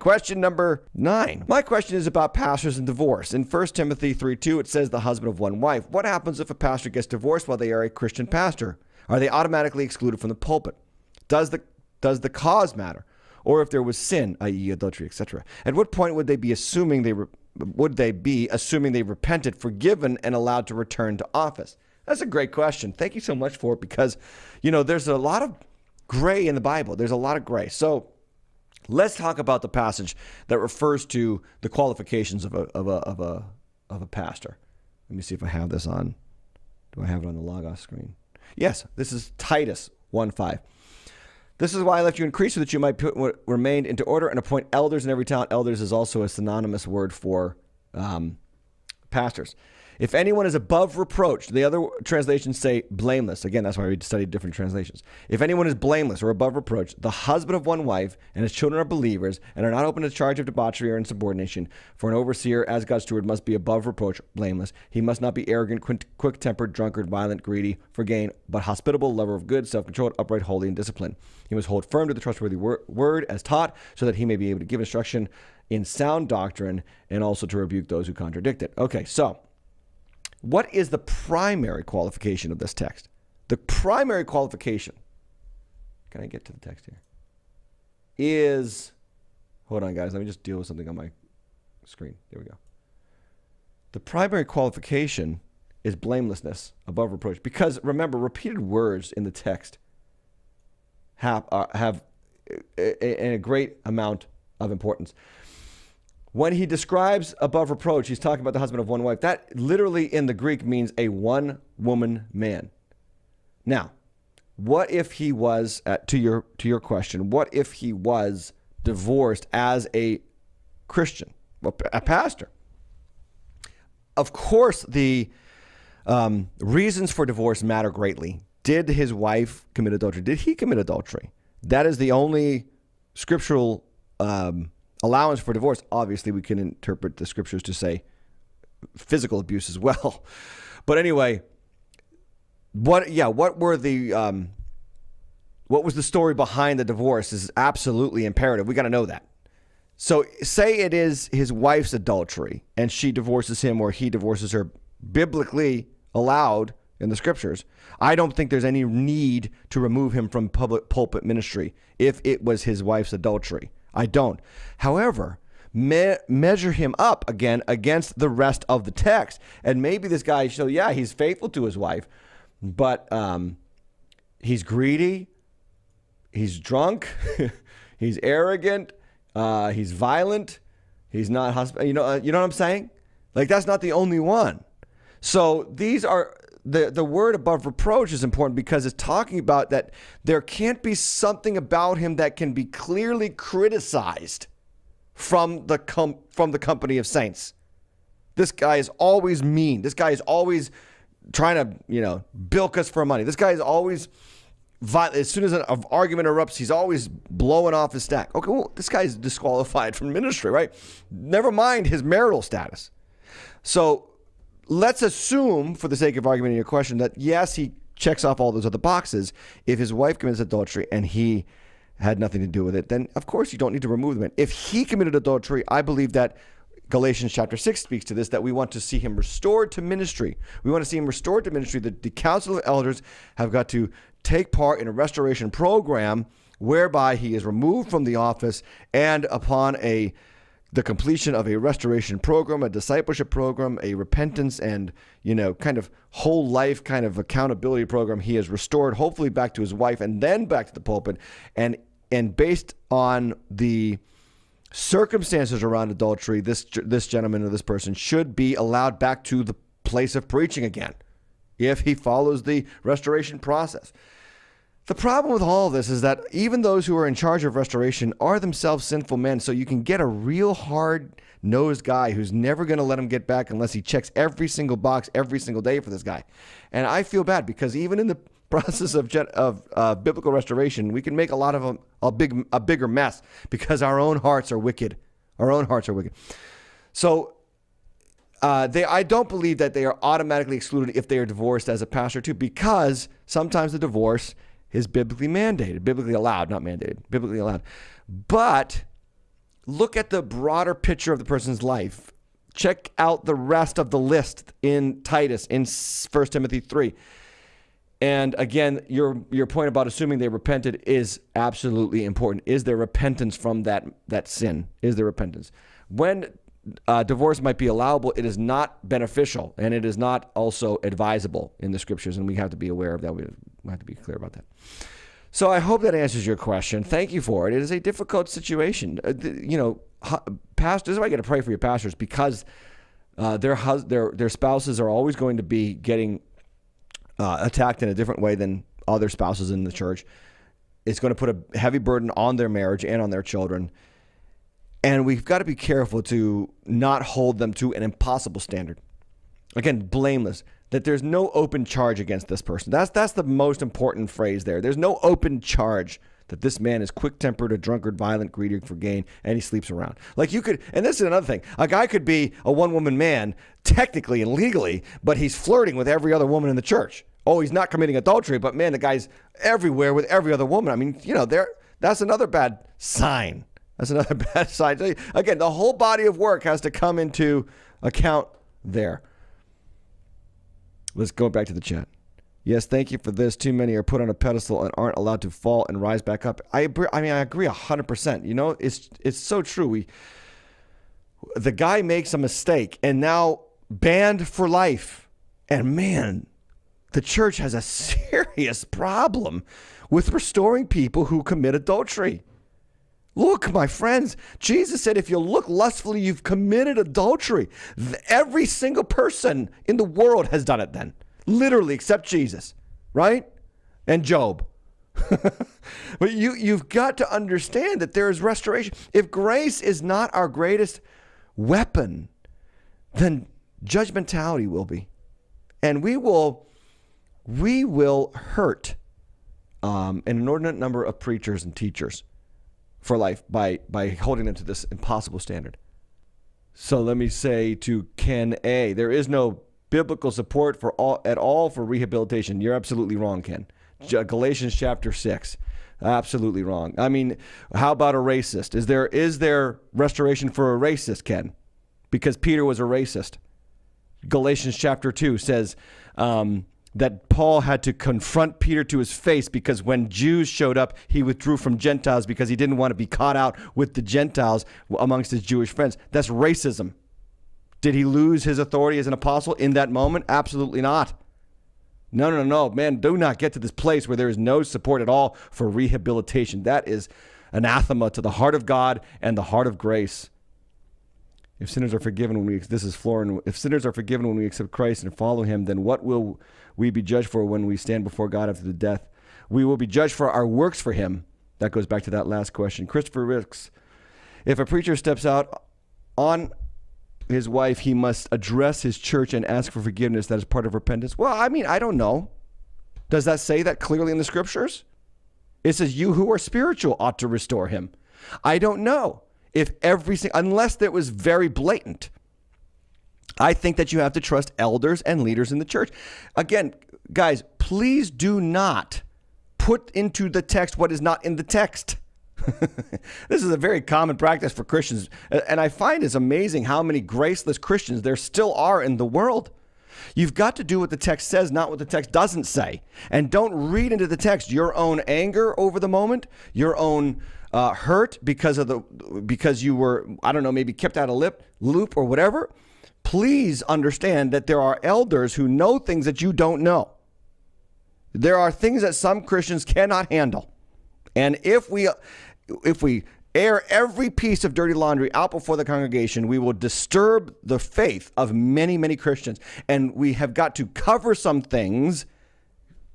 Question number 9. My question is about pastors and divorce. In 1 Timothy 3:2, it says the husband of one wife. What happens if a pastor gets divorced while they are a Christian pastor? Are they automatically excluded from the pulpit? Does the cause matter? Or if there was sin, i.e. adultery, etc. At what point would they be assuming they repented, forgiven, and allowed to return to office? That's a great question. Thank you so much for it, because, there's a lot of gray in the Bible. There's a lot of gray. So let's talk about the passage that refers to the qualifications of a pastor. Let me see if I have this on. Do I have it on the Logos screen? Yes, this is Titus 1:5. This is why I left you in Crete, so that you might put what remained into order and appoint elders in every town. Elders is also a synonymous word for pastors. If anyone is above reproach, the other translations say blameless. Again, that's why we studied different translations. If anyone is blameless or above reproach, the husband of one wife, and his children are believers, and are not open to charge of debauchery or insubordination, for an overseer as God's steward must be above reproach, blameless. He must not be arrogant, quick-tempered, drunkard, violent, greedy for gain, but hospitable, lover of good, self-controlled, upright, holy, and disciplined. He must hold firm to the trustworthy word as taught, so that he may be able to give instruction in sound doctrine and also to rebuke those who contradict it. Okay, so what is the primary qualification of this text? The primary qualification, can I get to the text here, is, hold on guys, let me just deal with something on my screen. There we go. The primary qualification is blamelessness, above reproach. Because remember, repeated words in the text have a great amount of importance. When he describes above reproach, he's talking about the husband of one wife. That literally in the Greek means a one-woman man. Now, what if he was, to your question, what if he was divorced as a Christian, a pastor? Of course, the reasons for divorce matter greatly. Did his wife commit adultery? Did he commit adultery? That is the only scriptural allowance for divorce. Obviously, we can interpret the scriptures to say physical abuse as well. But anyway, what was the story behind the divorce is absolutely imperative. We got to know that. So say it is his wife's adultery and she divorces him or he divorces her, biblically allowed in the scriptures. I don't think there's any need to remove him from public pulpit ministry if it was his wife's adultery. I don't. However, measure him up again against the rest of the text. And maybe this guy, he's faithful to his wife, but he's greedy, he's drunk, he's arrogant, he's violent, he's not hospitable. You know what I'm saying? Like, that's not the only one. So these are the word above reproach is important because it's talking about that there can't be something about him that can be clearly criticized from the company of saints. This guy is always mean. This guy is always trying to, bilk us for money. This guy is always violent. As soon as an argument erupts, he's always blowing off his stack. Okay, well, this guy is disqualified from ministry, right? Never mind his marital status. So let's assume, for the sake of argument in your question, that yes, he checks off all those other boxes. If his wife commits adultery and he had nothing to do with it, then of course you don't need to remove him. If he committed adultery, I believe that Galatians chapter 6 speaks to this, that we want to see him restored to ministry. We want to see him restored to ministry. The council of elders have got to take part in a restoration program whereby he is removed from the office, and upon the completion of a restoration program, a discipleship program, a repentance and, kind of whole life kind of accountability program, he is restored, hopefully back to his wife and then back to the pulpit. And based on the circumstances around adultery, this gentleman or this person should be allowed back to the place of preaching again if he follows the restoration process. The problem with all of this is that even those who are in charge of restoration are themselves sinful men. So you can get a real hard-nosed guy who's never going to let him get back unless he checks every single box every single day for this guy. And I feel bad because even in the process of biblical restoration, we can make a lot of them a bigger mess because our own hearts are wicked. Our own hearts are wicked. So I don't believe that they are automatically excluded if they are divorced as a pastor too, because sometimes the divorce is biblically mandated, biblically allowed, not mandated, biblically allowed. But look at the broader picture of the person's life. Check out the rest of the list in Titus, in 1 Timothy 3. And again, your point about assuming they repented is absolutely important. Is there repentance from that sin? Is there repentance? When divorce might be allowable, it is not beneficial, and it is not also advisable in the scriptures, and we have to be aware of that. We have to be clear about that. So I hope that answers your question. Thank you for it. It is a difficult situation. Pastors, this is why I got to pray for your pastors, because their spouses are always going to be getting attacked in a different way than other spouses in the church. It's going to put a heavy burden on their marriage and on their children. And we've got to be careful to not hold them to an impossible standard. Again, blameless, that there's no open charge against this person. That's the most important phrase there. There's no open charge that this man is quick-tempered, a drunkard, violent, greedy for gain, and he sleeps around. Like you could, and this is another thing, a guy could be a one-woman man, technically and legally, but he's flirting with every other woman in the church. Oh, he's not committing adultery, but man, the guy's everywhere with every other woman. I mean, that's another bad sign. That's another bad sign. Again, the whole body of work has to come into account there. Let's go back to the chat. Yes, thank you for this. Too many are put on a pedestal and aren't allowed to fall and rise back up. I agree 100%. It's so true. The guy makes a mistake and now banned for life. And man, the church has a serious problem with restoring people who commit adultery. Look, my friends, Jesus said, if you look lustfully, you've committed adultery. Every single person in the world has done it then. Literally, except Jesus, right? And Job. But you've got to understand that there is restoration. If grace is not our greatest weapon, then judgmentality will be. And we will hurt an inordinate number of preachers and teachers for life by holding them to this impossible standard. So let me say to Ken A, there is no biblical support at all for rehabilitation. You're absolutely wrong, Ken. Galatians chapter 6. Absolutely wrong. I mean, how about a racist? Is there restoration for a racist, Ken? Because Peter was a racist. Galatians chapter 2 says that Paul had to confront Peter to his face because when Jews showed up, he withdrew from Gentiles because he didn't want to be caught out with the Gentiles amongst his Jewish friends. That's racism. Did he lose his authority as an apostle in that moment? Absolutely not. No. Man, do not get to this place where there is no support at all for rehabilitation. That is anathema to the heart of God and the heart of grace. If sinners are forgiven if sinners are forgiven when we accept Christ and follow him, then what will we be judged for when we stand before God after the death? We will be judged for our works for him. That goes back to that last question. Christopher Ricks, if a preacher steps out on his wife, he must address his church and ask for forgiveness. That is part of repentance. Well, I mean, I don't know. Does that say that clearly in the scriptures? It says you who are spiritual ought to restore him. I don't know if unless that was very blatant. I think that you have to trust elders and leaders in the church. Again, guys, please do not put into the text what is not in the text. This is a very common practice for Christians. And I find it's amazing how many graceless Christians there still are in the world. You've got to do what the text says, not what the text doesn't say. And don't read into the text your own anger over the moment, your own hurt because you were, I don't know, maybe kept out of loop or whatever. Please understand that there are elders who know things that you don't know. There are things that some Christians cannot handle. And if we air every piece of dirty laundry out before the congregation, we will disturb the faith of many, many Christians. And we have got to cover some things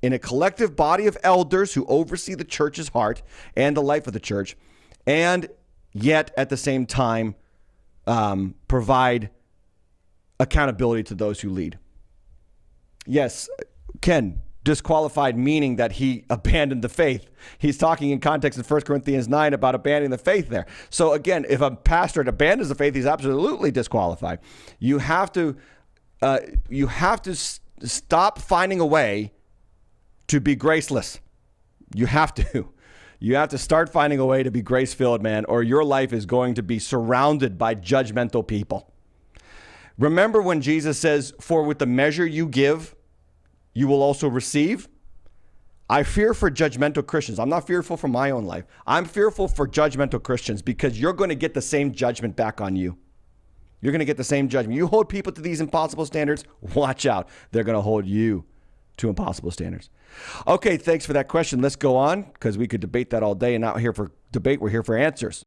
in a collective body of elders who oversee the church's heart and the life of the church, and yet at the same time provide accountability to those who lead. Yes, Ken, disqualified meaning that he abandoned the faith. He's talking in context of 1 Corinthians 9 about abandoning the faith there. So again, if a pastor abandons the faith, he's absolutely disqualified. You have to stop finding a way to be graceless. You have to. You have to start finding a way to be grace-filled, man, or your life is going to be surrounded by judgmental people. Remember when Jesus says, for with the measure you give, you will also receive? I fear for judgmental Christians. I'm not fearful for my own life. I'm fearful for judgmental Christians because you're going to get the same judgment back on you. You're going to get the same judgment. You hold people to these impossible standards, watch out. They're going to hold you to impossible standards. Okay, thanks for that question. Let's go on because we could debate that all day and not here for debate. We're here for answers.